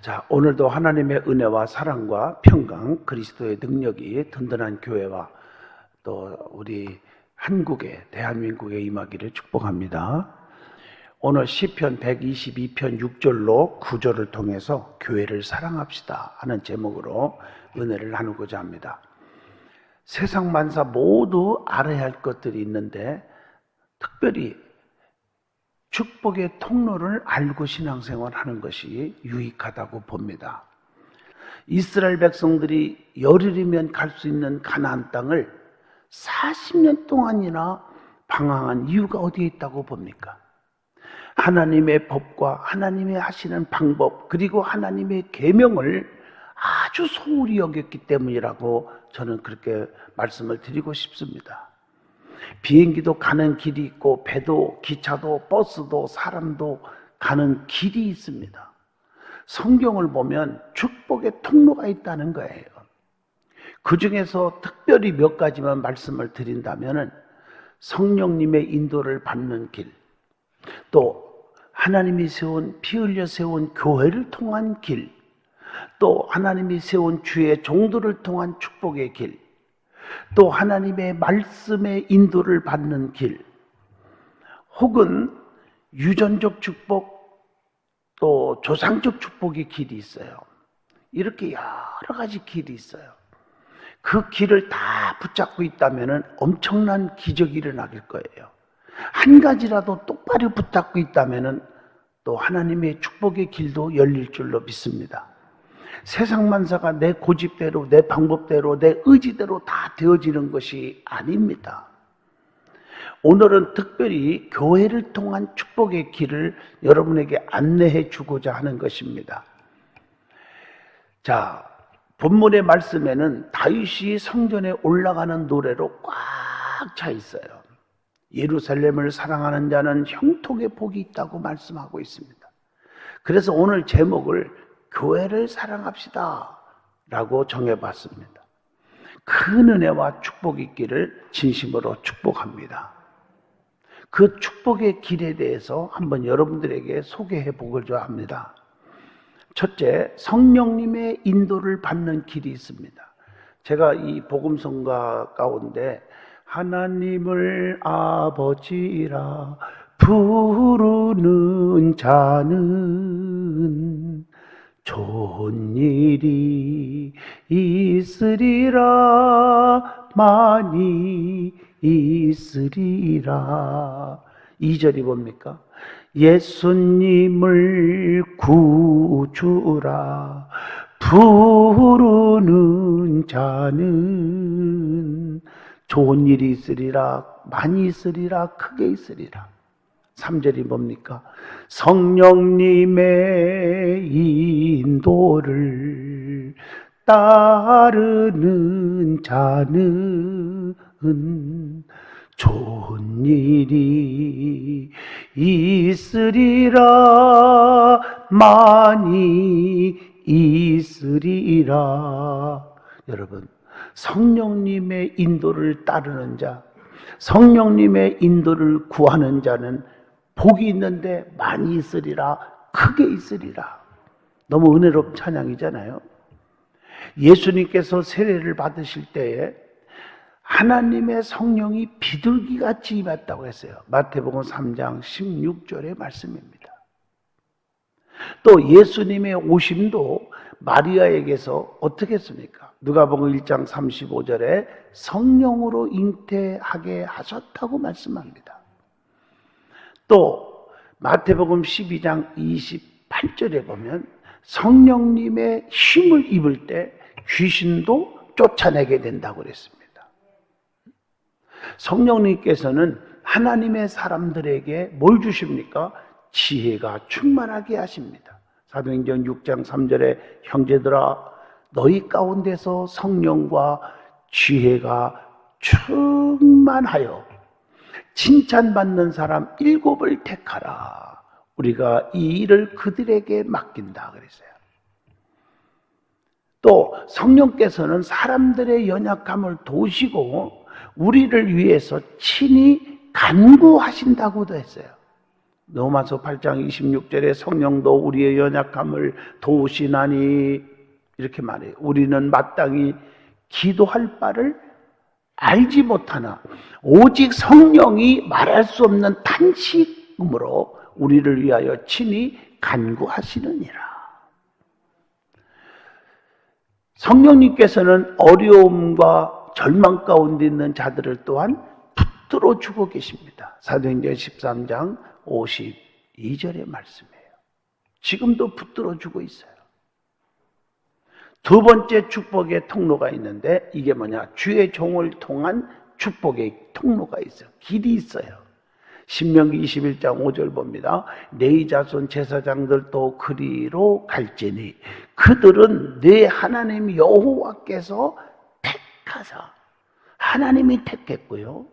자, 오늘도 하나님의 은혜와 사랑과 평강, 그리스도의 능력이 든든한 교회와 또 우리 한국에, 대한민국에 임하기를 축복합니다. 오늘 시편 122편 6절로 9절을 통해서 교회를 사랑합시다 하는 제목으로 은혜를 나누고자 합니다. 세상 만사 모두 알아야 할 것들이 있는데 특별히 축복의 통로를 알고 신앙생활 하는 것이 유익하다고 봅니다. 이스라엘 백성들이 열흘이면 갈 수 있는 가나안 땅을 40년 동안이나 방황한 이유가 어디에 있다고 봅니까? 하나님의 법과 하나님의 하시는 방법, 그리고 하나님의 계명을 아주 소홀히 여겼기 때문이라고 저는 그렇게 말씀을 드리고 싶습니다. 비행기도 가는 길이 있고 배도, 기차도, 버스도, 사람도 가는 길이 있습니다. 성경을 보면 축복의 통로가 있다는 거예요. 그 중에서 특별히 몇 가지만 말씀을 드린다면 성령님의 인도를 받는 길, 또 하나님이 세운, 피 흘려 세운 교회를 통한 길, 또 하나님이 세운 주의 종들을 통한 축복의 길, 또 하나님의 말씀의 인도를 받는 길, 혹은 유전적 축복, 또 조상적 축복의 길이 있어요. 이렇게 여러 가지 길이 있어요. 그 길을 다 붙잡고 있다면 엄청난 기적이 일어날 거예요. 한 가지라도 똑바로 붙잡고 있다면 또 하나님의 축복의 길도 열릴 줄로 믿습니다. 세상 만사가 내 고집대로, 내 방법대로, 내 의지대로 다 되어지는 것이 아닙니다. 오늘은 특별히 교회를 통한 축복의 길을 여러분에게 안내해 주고자 하는 것입니다. 자, 본문의 말씀에는 다윗이 성전에 올라가는 노래로 꽉 차 있어요. 예루살렘을 사랑하는 자는 형통의 복이 있다고 말씀하고 있습니다. 그래서 오늘 제목을 교회를 사랑합시다 라고 정해봤습니다. 큰 은혜와 축복이 있기를 진심으로 축복합니다. 그 축복의 길에 대해서 한번 여러분들에게 소개해 보고자 합니다. 첫째, 성령님의 인도를 받는 길이 있습니다. 제가 이 복음성가 가운데 하나님을 아버지라 부르는 자는 좋은 일이 있으리라, 많이 있으리라. 2절이 뭡니까? 예수님을 구주라 부르는 자는 좋은 일이 있으리라, 많이 있으리라, 크게 있으리라. 3절이 뭡니까? 성령님의 인도를 따르는 자는 좋은 일이 있으리라, 많이 있으리라. 여러분, 성령님의 인도를 따르는 자, 성령님의 인도를 구하는 자는 복이 있는데 많이 있으리라, 크게 있으리라. 너무 은혜롭은 찬양이잖아요. 예수님께서 세례를 받으실 때에 하나님의 성령이 비둘기같이 임했다고 했어요. 마태복음 3장 16절의 말씀입니다. 또 예수님의 오심도 마리아에게서 어떻게 했습니까? 누가복음 1장 35절에 성령으로 잉태하게 하셨다고 말씀합니다. 또 마태복음 12장 28절에 보면 성령님의 힘을 입을 때 귀신도 쫓아내게 된다고 그랬습니다. 성령님께서는 하나님의 사람들에게 뭘 주십니까? 지혜가 충만하게 하십니다. 사도행전 6장 3절에 형제들아 너희 가운데서 성령과 지혜가 충만하여 칭찬받는 사람 7을 택하라. 우리가 이 일을 그들에게 맡긴다 그랬어요. 또 성령께서는 사람들의 연약함을 도우시고 우리를 위해서 친히 간구하신다고도 했어요. 로마서 8장 26절에 성령도 우리의 연약함을 도우시나니 이렇게 말해요. 우리는 마땅히 기도할 바를 알지 못하나 오직 성령이 말할 수 없는 탄식음으로 우리를 위하여 친히 간구하시느니라. 성령님께서는 어려움과 절망 가운데 있는 자들을 또한 붙들어 주고 계십니다. 사도행전 13장 52절의 말씀이에요. 지금도 붙들어 주고 있어요. 두 번째 축복의 통로가 있는데 이게 뭐냐? 주의 종을 통한 축복의 통로가 있어요. 길이 있어요. 신명기 21장 5절 봅니다. 네 자손 제사장들도 그리로 갈지니 그들은 네 하나님 여호와께서 택하사, 하나님이 택했고요.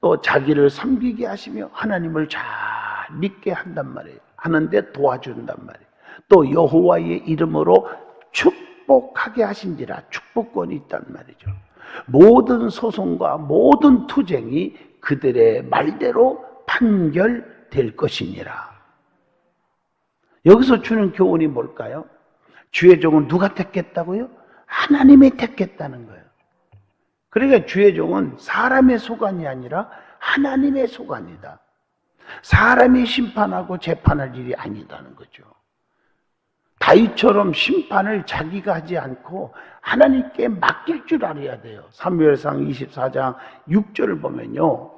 또 자기를 섬기게 하시며 하나님을 잘 믿게 한단 말이에요. 하는데 도와준단 말이에요. 또 여호와의 이름으로 축복하게 하신지라, 축복권이 있단 말이죠. 모든 소송과 모든 투쟁이 그들의 말대로 판결될 것이니라. 여기서 주는 교훈이 뭘까요? 주의 종은 누가 택했다고요? 하나님이 택했다는 거예요. 그러니까 주의 종은 사람의 소관이 아니라 하나님의 소관이다. 사람이 심판하고 재판할 일이 아니다는 거죠. 다윗처럼 심판을 자기가 하지 않고 하나님께 맡길 줄 알아야 돼요. 사무엘상 24장 6절을 보면요,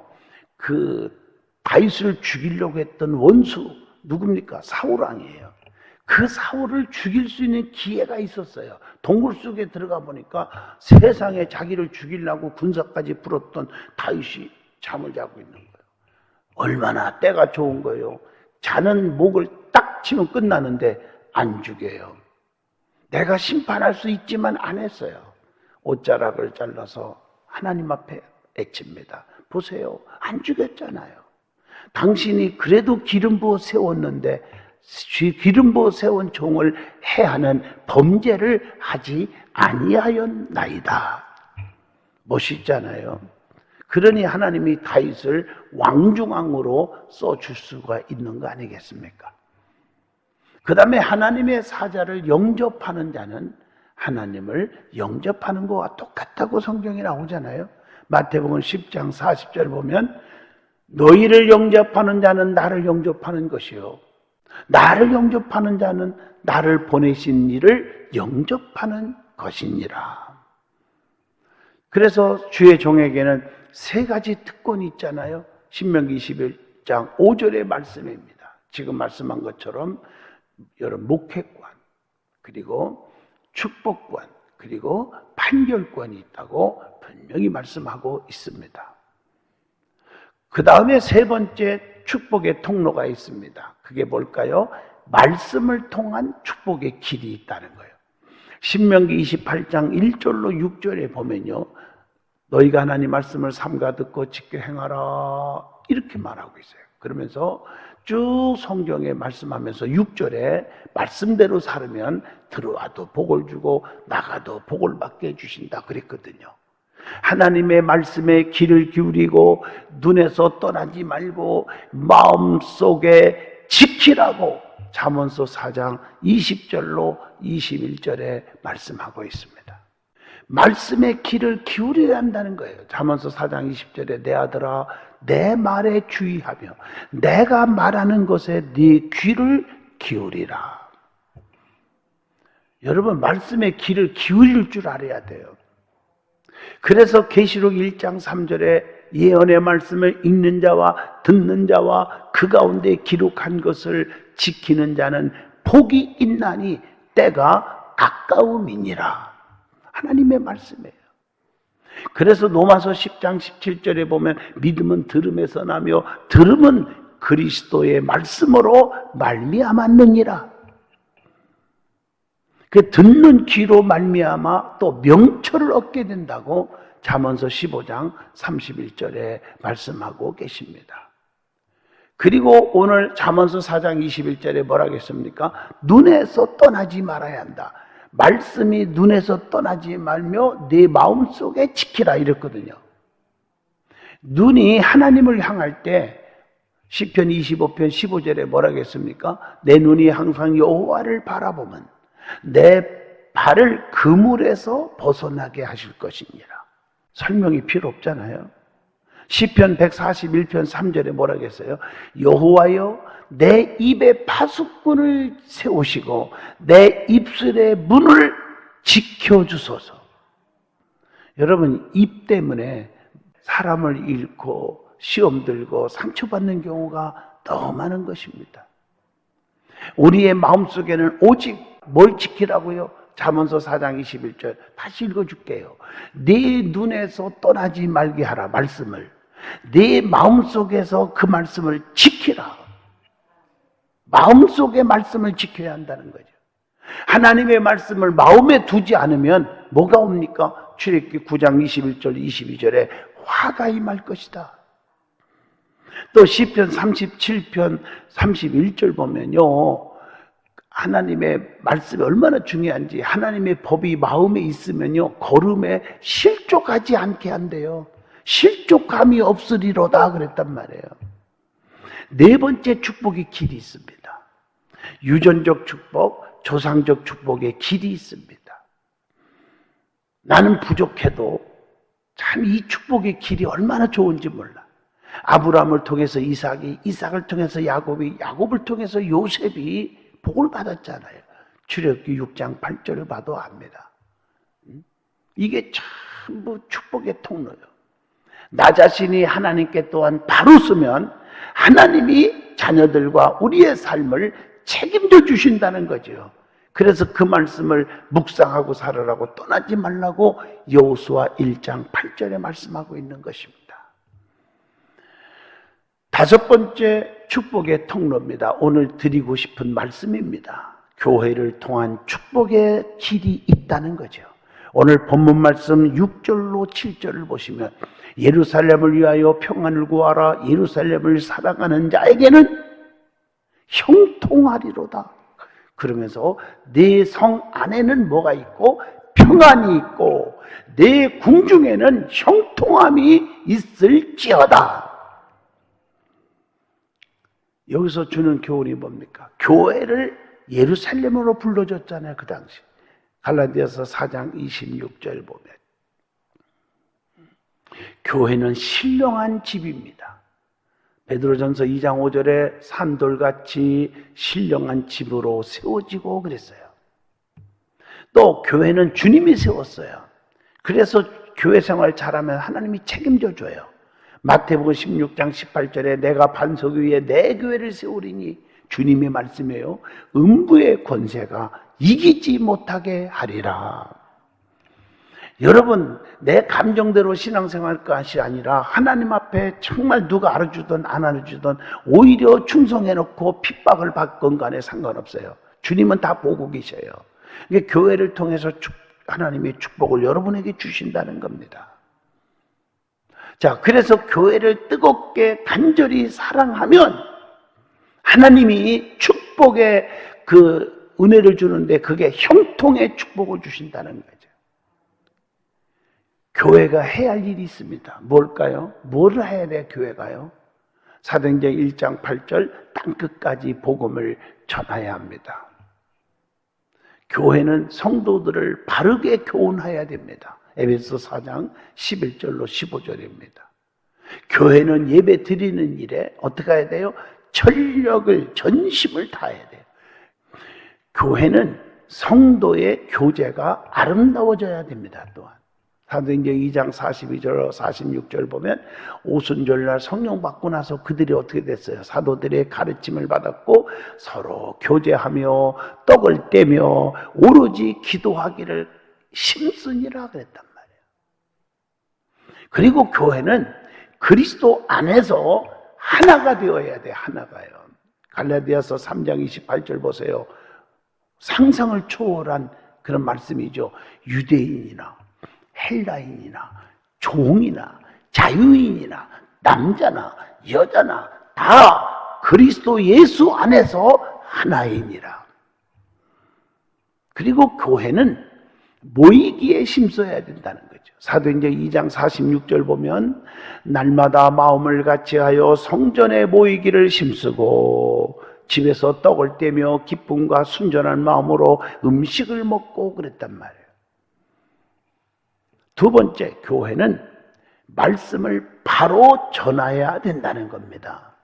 다윗을 죽이려고 했던 원수 누굽니까? 사울왕이에요. 그 사울을 죽일 수 있는 기회가 있었어요. 동굴 속에 들어가 보니까 세상에 자기를 죽이려고 군사까지 풀었던 다윗이 잠을 자고 있는 거예요. 얼마나 때가 좋은 거예요. 자는 목을 딱 치면 끝나는데 안 죽여요. 내가 심판할 수 있지만 안 했어요. 옷자락을 잘라서 하나님 앞에 애칩니다. 보세요, 안 죽였잖아요. 당신이 그래도 기름 부어 세웠는데 기름 부어 세운 종을 해하는 범죄를 하지 아니하였나이다. 멋있잖아요. 그러니 하나님이 다윗을 왕중왕으로 써줄 수가 있는 거 아니겠습니까? 그 다음에 하나님의 사자를 영접하는 자는 하나님을 영접하는 것과 똑같다고 성경에 나오잖아요. 마태복음 10장 40절 보면 너희를 영접하는 자는 나를 영접하는 것이요, 나를 영접하는 자는 나를 보내신 이를 영접하는 것이니라. 그래서 주의 종에게는 세 가지 특권이 있잖아요. 신명기 21장 5절의 말씀입니다. 지금 말씀한 것처럼 여러분 목회권, 그리고 축복권, 그리고 판결권이 있다고 분명히 말씀하고 있습니다. 그 다음에 세 번째 축복의 통로가 있습니다. 그게 뭘까요? 말씀을 통한 축복의 길이 있다는 거예요. 신명기 28장 1절로 6절에 보면요, 너희가 하나님 말씀을 삼가 듣고 지켜 행하라 이렇게 말하고 있어요. 그러면서 쭉 성경에 말씀하면서 6절에 말씀대로 살으면 들어와도 복을 주고 나가도 복을 받게 해주신다 그랬거든요. 하나님의 말씀에 귀를 기울이고 눈에서 떠나지 말고 마음속에 지키라고 잠언서 4장 20절로 21절에 말씀하고 있습니다. 말씀에 귀를 기울여야 한다는 거예요. 잠언서 4장 20절에 내 아들아 내 말에 주의하며 내가 말하는 것에 네 귀를 기울이라. 여러분, 말씀에 귀를 기울일 줄 알아야 돼요. 그래서 계시록 1장 3절에 예언의 말씀을 읽는 자와 듣는 자와 그 가운데 기록한 것을 지키는 자는 복이 있나니 때가 가까움이니라. 하나님의 말씀이에요. 그래서 로마서 10장 17절에 보면 믿음은 들음에서 나며 들음은 그리스도의 말씀으로 말미암았느니라. 그 듣는 귀로 말미암아 또 명철을 얻게 된다고 잠언서 15장 31절에 말씀하고 계십니다. 그리고 오늘 잠언서 4장 21절에 뭐라 하겠습니까? 눈에서 떠나지 말아야 한다. 말씀이 눈에서 떠나지 말며 네 마음속에 지키라 이랬거든요. 눈이 하나님을 향할 때 시편 25편 15절에 뭐라고 했습니까? 내 눈이 항상 여호와를 바라보면 내 발을 그물에서 벗어나게 하실 것이니라. 설명이 필요 없잖아요. 시편 141편 3절에 뭐라고 했어요? 여호와여 내 입에 파수꾼을 세우시고 내 입술의 문을 지켜주소서. 여러분, 입 때문에 사람을 잃고 시험 들고 상처받는 경우가 너무 많은 것입니다. 우리의 마음속에는 오직 뭘 지키라고요? 잠언서 4장 21절 다시 읽어줄게요. 네 눈에서 떠나지 말게 하라. 말씀을 네 마음속에서 그 말씀을 지키라. 마음속의 말씀을 지켜야 한다는 거죠. 하나님의 말씀을 마음에 두지 않으면 뭐가 옵니까? 출애굽기 9장 21절 22절에 화가 임할 것이다. 또 시편 37편 31절 보면요, 하나님의 말씀이 얼마나 중요한지, 하나님의 법이 마음에 있으면요 걸음에 실족하지 않게 한대요. 실족함이 없으리로다 그랬단 말이에요. 네 번째 축복의 길이 있습니다. 유전적 축복, 조상적 축복의 길이 있습니다. 나는 부족해도 참 이 축복의 길이 얼마나 좋은지 몰라. 아브라함을 통해서 이삭이, 이삭을 통해서 야곱이, 야곱을 통해서 요셉이 복을 받았잖아요. 출애굽기 6장 8절을 봐도 압니다. 이게 전부 축복의 통로예요. 나 자신이 하나님께 또한 바로 서면 하나님이 자녀들과 우리의 삶을 책임져 주신다는 거죠. 그래서 그 말씀을 묵상하고 살으라고, 떠나지 말라고 여호수아 1장 8절에 말씀하고 있는 것입니다. 다섯 번째 축복의 통로입니다. 오늘 드리고 싶은 말씀입니다. 교회를 통한 축복의 길이 있다는 거죠. 오늘 본문 말씀 6절로 7절을 보시면 예루살렘을 위하여 평안을 구하라. 예루살렘을 사랑하는 자에게는 형통하리로다. 그러면서 네 성 안에는 뭐가 있고 평안이 있고 네 궁중에는 형통함이 있을지어다. 여기서 주는 교훈이 뭡니까? 교회를 예루살렘으로 불러줬잖아요. 그 당시 갈라디아서 4장 26절 보면 교회는 신령한 집입니다. 베드로전서 2장 5절에 산돌같이 신령한 집으로 세워지고 그랬어요. 또 교회는 주님이 세웠어요. 그래서 교회 생활 잘하면 하나님이 책임져 줘요. 마태복음 16장 18절에 내가 반석 위에 내 교회를 세우리니, 주님의 말씀이에요. 음부의 권세가 이기지 못하게 하리라. 여러분, 내 감정대로 신앙생활할 것이 아니라 하나님 앞에 정말 누가 알아주든 안 알아주든 오히려 충성해놓고 핍박을 받건 간에 상관없어요. 주님은 다 보고 계셔요. 이게 교회를 통해서 하나님의 축복을 여러분에게 주신다는 겁니다. 자, 그래서 교회를 뜨겁게 간절히 사랑하면 하나님이 축복의 그 은혜를 주는데 그게 형통의 축복을 주신다는 거죠. 교회가 해야 할 일이 있습니다. 뭘까요? 뭘 해야 돼, 교회가요? 사도행전 1장 8절 땅끝까지 복음을 전해야 합니다. 교회는 성도들을 바르게 교훈해야 됩니다. 에베소 4장 11절로 15절입니다. 교회는 예배 드리는 일에 어떻게 해야 돼요? 전력을, 전심을 다해야 돼요. 교회는 성도의 교제가 아름다워져야 됩니다. 또한 사도행전 2장 42절 46절 보면 오순절날 성령 받고 나서 그들이 어떻게 됐어요? 사도들의 가르침을 받았고 서로 교제하며 떡을 떼며 오로지 기도하기를 심쓰니라 그랬단 말이에요. 그리고 교회는 그리스도 안에서 하나가 되어야 돼. 하나가요. 갈라디아서 3장 28절 보세요. 상상을 초월한 그런 말씀이죠. 유대인이나 헬라인이나 종이나 자유인이나 남자나 여자나 다 그리스도 예수 안에서 하나이니라. 그리고 교회는 모이기에 힘써야 된다는 거죠. 사도행전 2장 46절 보면 날마다 마음을 같이하여 성전에 모이기를 힘쓰고 집에서 떡을 떼며 기쁨과 순전한 마음으로 음식을 먹고 그랬단 말이에요. 두 번째, 교회는 말씀을 바로 전해야 된다는 겁니다.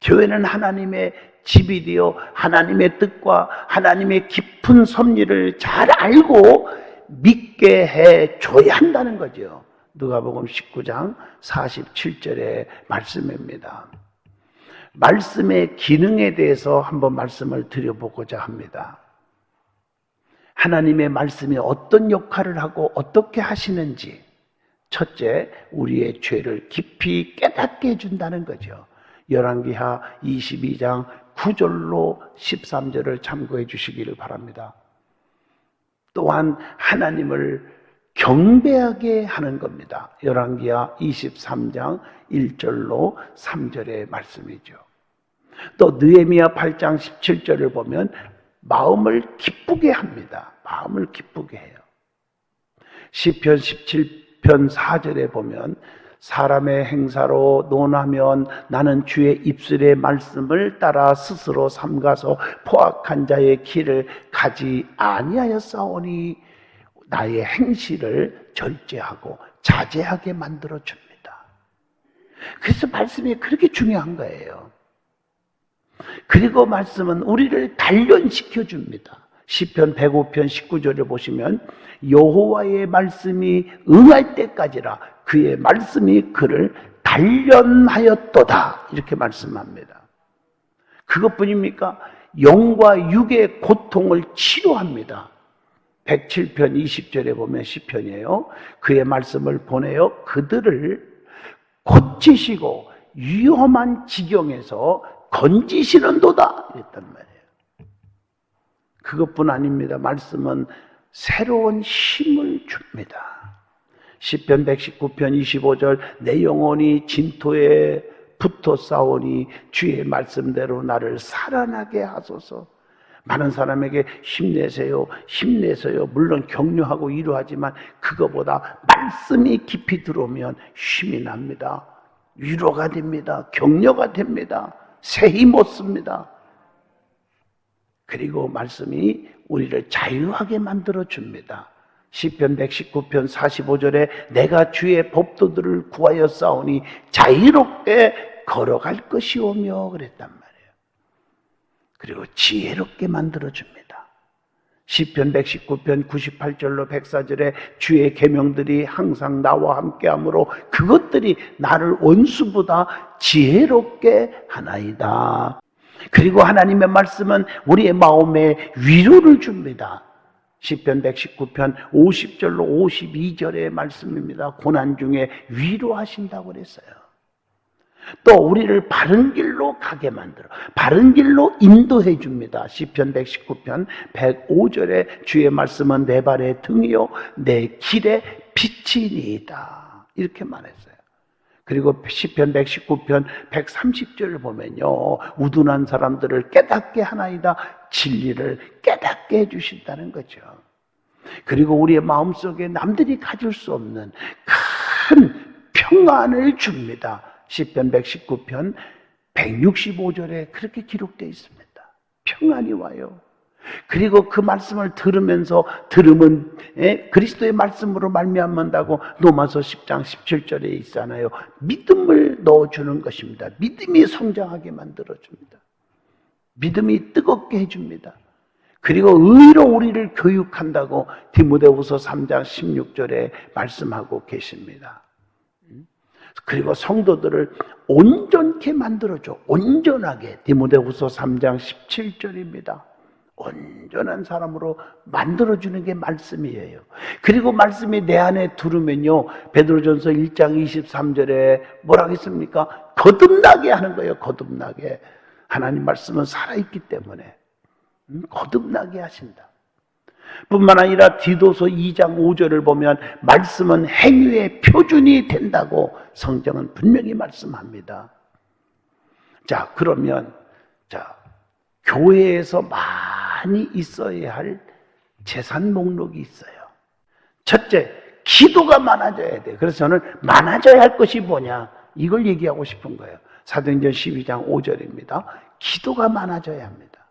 교회는 하나님의 집이 되어 하나님의 뜻과 하나님의 깊은 섭리를 잘 알고 믿게 해줘야 한다는 거죠. 누가복음 19장 47절의 말씀입니다. 말씀의 기능에 대해서 한번 말씀을 드려보고자 합니다. 하나님의 말씀이 어떤 역할을 하고 어떻게 하시는지, 첫째, 우리의 죄를 깊이 깨닫게 해준다는 거죠. 열왕기하 22장 9절로 13절을 참고해 주시기를 바랍니다. 또한 하나님을 경배하게 하는 겁니다. 열왕기하 23장 1절로 3절의 말씀이죠. 또 느헤미야 8장 17절을 보면 마음을 기쁘게 합니다. 마음을 기쁘게 해요. 시편 17편 4절에 보면 사람의 행사로 논하면 나는 주의 입술의 말씀을 따라 스스로 삼가서 포악한 자의 길을 가지 아니하였사오니 나의 행실을 절제하고 자제하게 만들어줍니다. 그래서 말씀이 그렇게 중요한 거예요. 그리고 말씀은 우리를 단련시켜줍니다. 시편 105편 19절을 보시면 여호와의 말씀이 응할 때까지라 그의 말씀이 그를 단련하였도다 이렇게 말씀합니다. 그것뿐입니까? 영과 육의 고통을 치료합니다. 107편 20절에 보면 시편이에요. 그의 말씀을 보내어 그들을 고치시고 위험한 지경에서 건지시는도다 이랬단 말이에요. 그것뿐 아닙니다. 말씀은 새로운 힘을 줍니다. 시편 119편 25절 내 영혼이 진토에 붙어 싸우니 주의 말씀대로 나를 살아나게 하소서. 많은 사람에게 힘내세요, 힘내세요. 물론 격려하고 위로하지만 그거보다 말씀이 깊이 들어오면 힘이 납니다. 위로가 됩니다. 격려가 됩니다. 새 힘 얻습니다. 그리고 말씀이 우리를 자유하게 만들어줍니다. 시편 119편 45절에 내가 주의 법도들을 구하여 싸우니 자유롭게 걸어갈 것이오며 그랬단 말이에요. 그리고 지혜롭게 만들어줍니다. 시편 119편 98절로 104절에 주의 계명들이 항상 나와 함께하므로 그것들이 나를 원수보다 지혜롭게 하나이다. 그리고 하나님의 말씀은 우리의 마음에 위로를 줍니다. 시편 119편 50절로 52절의 말씀입니다. 고난 중에 위로하신다고 그랬어요. 또 우리를 바른 길로 가게 만들어 바른 길로 인도해 줍니다. 시편 119편 105절에 주의 말씀은 내 발의 등이요 내 길의 빛이니이다 이렇게 말했어요. 그리고 시편 119편 130절을 보면요 우둔한 사람들을 깨닫게 하나이다. 진리를 깨닫게 해주신다는 거죠. 그리고 우리의 마음속에 남들이 가질 수 없는 큰 평안을 줍니다. 시편 119편 165절에 그렇게 기록되어 있습니다. 평안이 와요. 그리고 그 말씀을 들으면서 들으면 그리스도의 말씀으로 말미암는다고 로마서 10장 17절에 있잖아요. 믿음을 넣어주는 것입니다. 믿음이 성장하게 만들어줍니다. 믿음이 뜨겁게 해줍니다. 그리고 의로 우리를 교육한다고 디모데후서 3장 16절에 말씀하고 계십니다. 그리고 성도들을 온전케 만들어줘. 온전하게. 디모데후서 3장 17절입니다. 온전한 사람으로 만들어주는 게 말씀이에요. 그리고 말씀이 내 안에 들으면요 베드로전서 1장 23절에 뭐라고 했습니까? 거듭나게 하는 거예요. 거듭나게. 하나님 말씀은 살아있기 때문에 거듭나게 하신다. 뿐만 아니라 디도서 2장 5절을 보면 말씀은 행위의 표준이 된다고 성경은 분명히 말씀합니다. 자, 그러면 교회에서 많이 있어야 할 재산 목록이 있어요. 첫째, 기도가 많아져야 돼. 그래서 저는 많아져야 할 것이 뭐냐, 이걸 얘기하고 싶은 거예요. 사도행전 12장 5절입니다. 기도가 많아져야 합니다.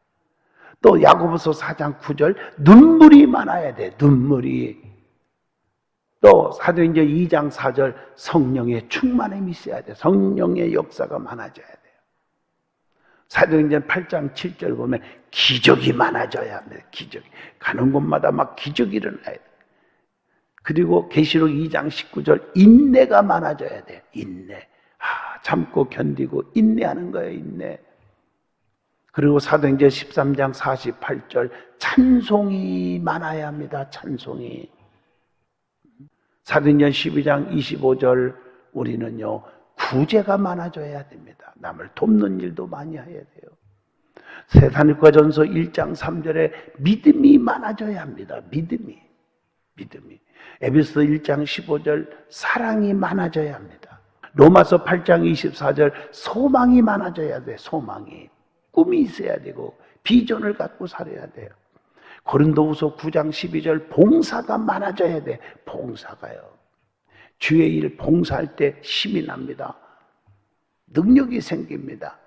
또 야고보서 4장 9절, 눈물이 많아야 돼. 눈물이. 또 사도행전 2장 4절, 성령의 충만함이 있어야 돼. 성령의 역사가 많아져야 돼요. 사도행전 8장 7절 보면 기적이 많아져야 합니다. 기적이. 가는 곳마다 막 기적이 일어나야 돼. 그리고 계시록 2장 19절, 인내가 많아져야 돼. 인내. 참고 견디고 인내하는 거예요. 인내. 그리고 사도행전 13장 48절, 찬송이 많아야 합니다. 찬송이. 사도행전 12장 25절, 우리는요 구제가 많아져야 됩니다. 남을 돕는 일도 많이 해야 돼요. 세사니가전서 1장 3절에 믿음이 많아져야 합니다. 믿음이. 에베소 1장 15절, 사랑이 많아져야 합니다. 로마서 8장 24절, 소망이 많아져야 돼. 소망이. 꿈이 있어야 되고 비전을 갖고 살아야 돼요. 고린도후서 9장 12절, 봉사가 많아져야 돼. 봉사가요. 주의 일 봉사할 때 힘이 납니다. 능력이 생깁니다.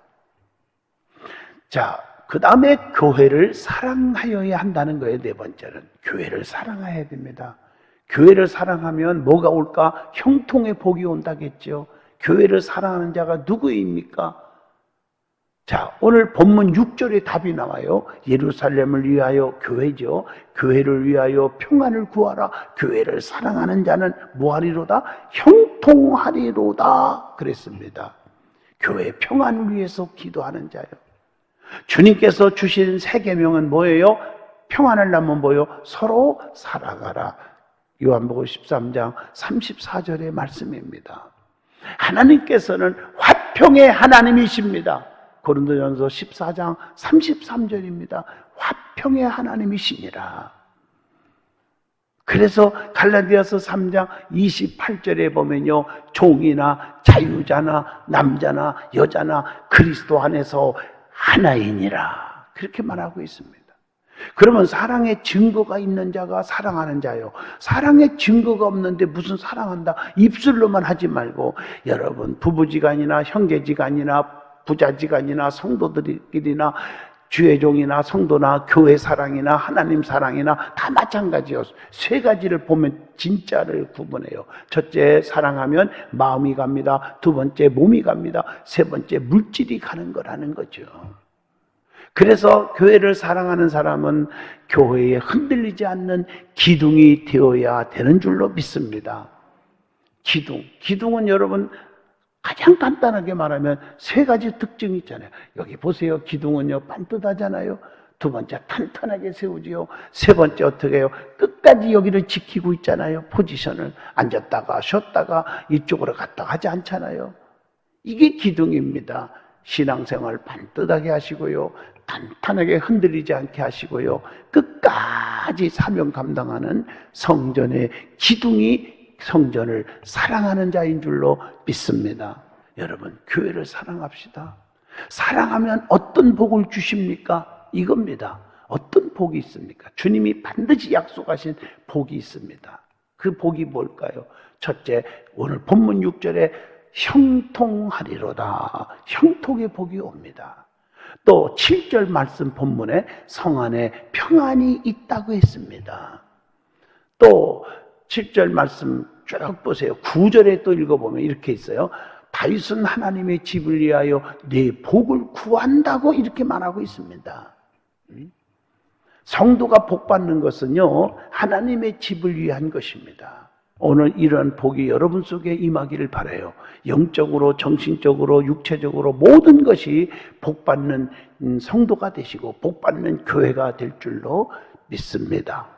자, 그 다음에 교회를 사랑하여야 한다는 거예요. 네 번째는 교회를 사랑해야 됩니다. 교회를 사랑하면 뭐가 올까? 형통의 복이 온다겠죠. 교회를 사랑하는 자가 누구입니까? 자, 오늘 본문 6절에 답이 나와요. 예루살렘을 위하여, 교회죠. 교회를 위하여 평안을 구하라. 교회를 사랑하는 자는 뭐하리로다? 형통하리로다. 그랬습니다. 교회 평안을 위해서 기도하는 자요. 주님께서 주신 세 계명은 뭐예요? 평안하려면 뭐예요? 서로 살아가라. 요한복음 13장 34절의 말씀입니다. 하나님께서는 화평의 하나님이십니다. 고린도전서 14장 33절입니다. 화평의 하나님이시니라. 그래서 갈라디아서 3장 28절에 보면요, 종이나 자유자나 남자나 여자나 그리스도 안에서 하나이니라, 그렇게 말하고 있습니다. 그러면 사랑의 증거가 있는 자가 사랑하는 자요, 사랑의 증거가 없는데 무슨 사랑한다 입술로만 하지 말고, 여러분 부부지간이나 형제지간이나 부자지간이나 성도들끼리나 주의 종이나 성도나 교회 사랑이나 하나님 사랑이나 다 마찬가지예요. 세 가지를 보면 진짜를 구분해요. 첫째, 사랑하면 마음이 갑니다. 두 번째, 몸이 갑니다. 세 번째, 물질이 가는 거라는 거죠. 그래서 교회를 사랑하는 사람은 교회에 흔들리지 않는 기둥이 되어야 되는 줄로 믿습니다. 기둥은 여러분 가장 간단하게 말하면 세 가지 특징이 있잖아요. 여기 보세요. 기둥은요, 반듯하잖아요. 두 번째, 탄탄하게 세우지요. 세 번째, 어떻게 해요? 끝까지 여기를 지키고 있잖아요. 포지션을. 앉았다가 쉬었다가 이쪽으로 갔다가 하지 않잖아요. 이게 기둥입니다. 신앙생활 반듯하게 하시고요, 탄탄하게 흔들리지 않게 하시고요, 끝까지 사명 감당하는 성전의 기둥이 성전을 사랑하는 자인 줄로 믿습니다. 여러분, 교회를 사랑합시다. 사랑하면 어떤 복을 주십니까? 이겁니다. 어떤 복이 있습니까? 주님이 반드시 약속하신 복이 있습니다. 그 복이 뭘까요? 첫째, 오늘 본문 6절에 형통하리로다. 형통의 복이 옵니다. 또 7절 말씀 본문에 성 안에 평안이 있다고 했습니다. 또 7절 말씀 쭉 보세요. 9절에 또 읽어보면 이렇게 있어요. 다윗은 하나님의 집을 위하여 내 복을 구한다고 이렇게 말하고 있습니다. 성도가 복받는 것은요, 하나님의 집을 위한 것입니다. 오늘 이런 복이 여러분 속에 임하기를 바라요. 영적으로, 정신적으로, 육체적으로 모든 것이 복받는 성도가 되시고 복받는 교회가 될 줄로 믿습니다.